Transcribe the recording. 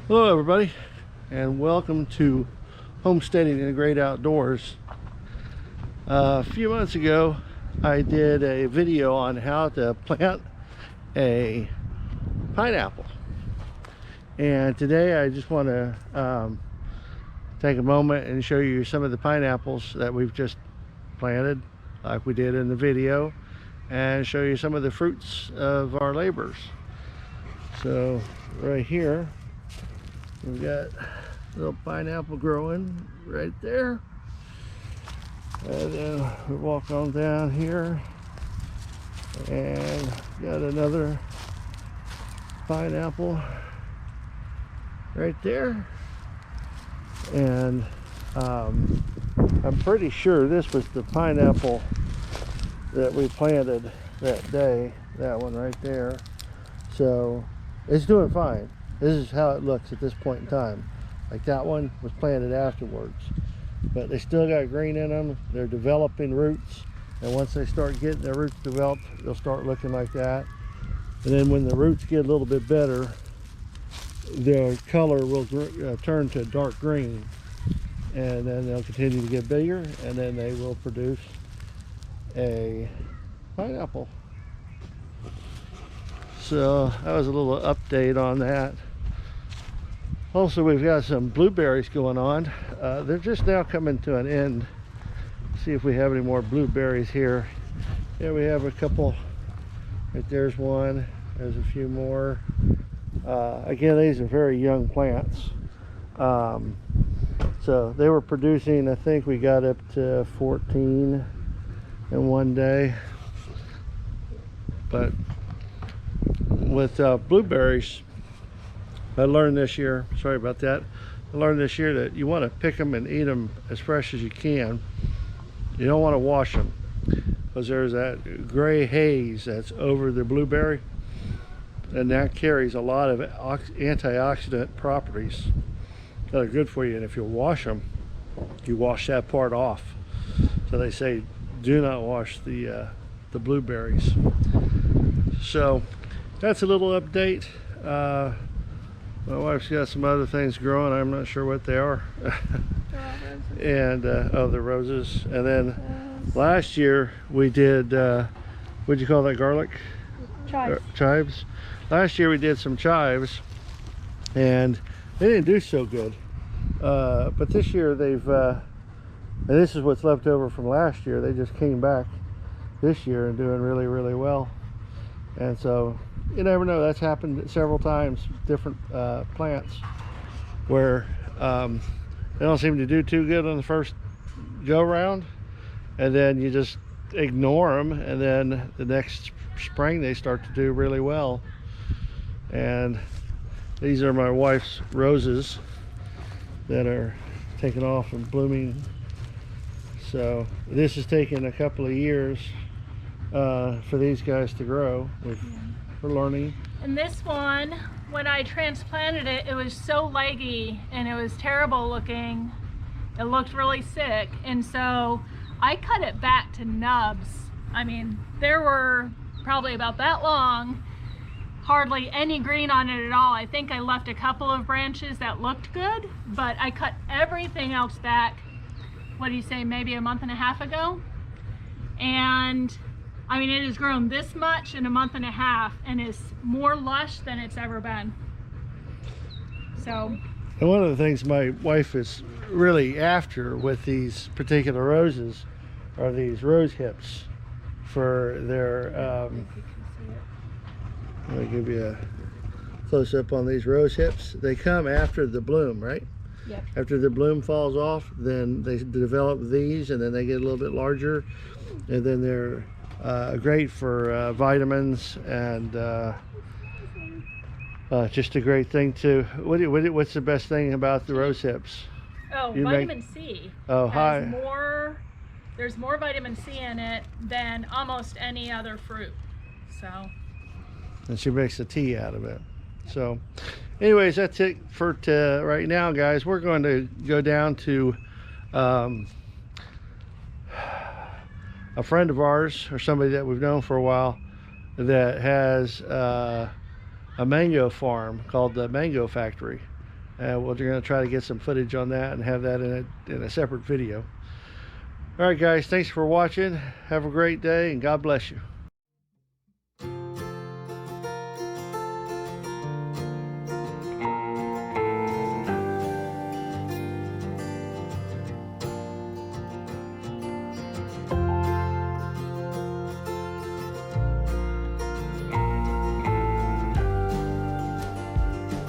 Hello everybody, and welcome to Homesteading in the Great Outdoors. A few months ago I did a video on how to plant a pineapple, and today I just want to take a moment and show you some of the pineapples that we've just planted like we did in the video, and show you some of the fruits of our labors. So right here we've got a little pineapple growing right there, and then we walk on down here and got another pineapple right there. And I'm pretty sure this was the pineapple that we planted that day, that one right there. So it's doing fine. This is how it looks at this point in time. Like that one was planted afterwards, but they still got green in them. They're developing roots, and once they start getting their roots developed, they'll start looking like that. And then when the roots get a little bit better, their color will turn to dark green, and then they'll continue to get bigger, and then they will produce a pineapple. So that was a little update on that. Also, we've got some blueberries going on. They're just now coming to an end. See if we have any more blueberries here. Yeah, we have a couple. Right there's one. There's a few more. Again, these are very young plants. So they were producing, I think we got up to 14 in one day. But with blueberries, I learned this year, sorry about that, I learned this year that you want to pick them and eat them as fresh as you can. You don't want to wash them, because there's that gray haze that's over the blueberry, and that carries a lot of antioxidant properties that are good for you. And if you wash them, you wash that part off. So they say do not wash the blueberries. So that's a little update. My wife's got some other things growing. I'm not sure what they are. And oh, the roses. And then last year we did what'd you call that, garlic? Chives. Last year we did some chives, and they didn't do so good. But this year they've and this is what's left over from last year. They just came back this year and doing really, really well. And so you never know, that's happened several times, different plants, where they don't seem to do too good on the first go round, and then you just ignore them, and then the next spring they start to do really well. And these are my wife's roses that are taking off and blooming. So this has taken a couple of years for these guys to grow. We're learning. And this one, when I transplanted it, it was so leggy and it was terrible looking. It looked really sick, and so I cut it back to nubs. I mean, there were probably about that long, hardly any green on it at all. I think I left a couple of branches that looked good, but I cut everything else back, what do you say, maybe a month and a half ago. And I mean, it has grown this much in a month and a half, and is more lush than it's ever been. So, and one of the things my wife is really after with these particular roses are these rose hips for their let me give you a close-up on these rose hips. They come after the bloom, right? yep. After the bloom falls off, then they develop these, and then they get a little bit larger, and then they're great for vitamins, and just a great thing too. What's the best thing about the rose hips? Oh, vitamin C. Oh, hi. There's more vitamin C in it than almost any other fruit. So. And she makes a tea out of it. So anyways, that's it for right now, guys. We're going to go down to a friend of ours, or somebody that we've known for a while, that has a mango farm called the Mango Factory. We're going to try to get some footage on that and have that in a separate video. All right, guys, thanks for watching. Have a great day, and God bless you.